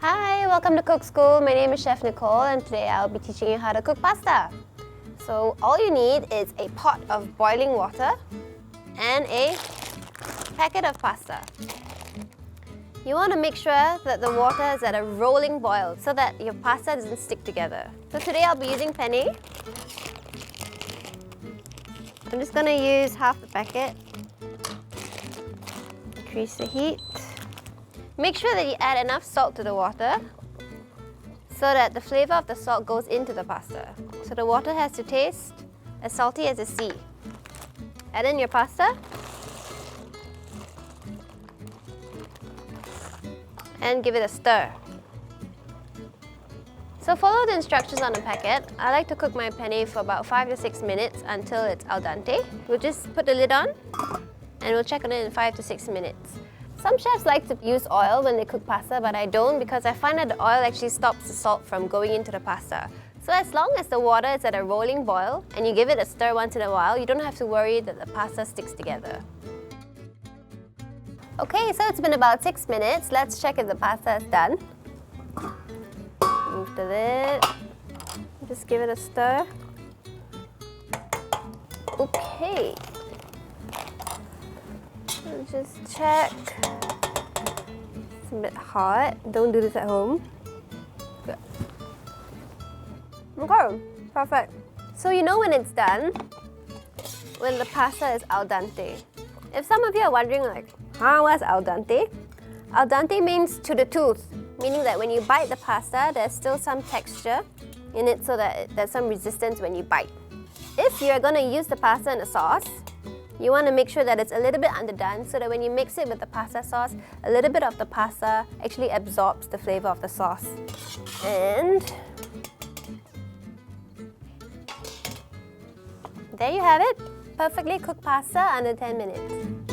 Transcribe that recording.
Hi, welcome to Cook School. My name is Chef Nicole and today I'll be teaching you how to cook pasta. So all you need is a pot of boiling water and a packet of pasta. You want to make sure that the water is at a rolling boil so that your pasta doesn't stick together. So today I'll be using penne. I'm just going to use half the packet. Increase the heat. Make sure that you add enough salt to the water so that the flavor of the salt goes into the pasta. So the water has to taste as salty as the sea. Add in your pasta and give it a stir. So follow the instructions on the packet. I like to cook my penne for about 5 to 6 minutes until it's al dente. We'll just put the lid on and we'll check on it in 5 to 6 minutes. Some chefs like to use oil when they cook pasta, but I don't because I find that the oil actually stops the salt from going into the pasta. So as long as the water is at a rolling boil and you give it a stir once in a while, you don't have to worry that the pasta sticks together. Okay, so it's been about 6 minutes. Let's check if the pasta is done. Move the lid. Just give it a stir. Okay. Just check. It's a bit hot. Don't do this at home. Good. Okay, perfect. So you know when it's done, when the pasta is al dente. If some of you are wondering like, what's al dente? Al dente means to the tooth, meaning that when you bite the pasta, there's still some texture in it so that there's some resistance when you bite. If you're going to use the pasta in a sauce, you want to make sure that it's a little bit underdone so that when you mix it with the pasta sauce, a little bit of the pasta actually absorbs the flavor of the sauce. And there you have it, perfectly cooked pasta under 10 minutes.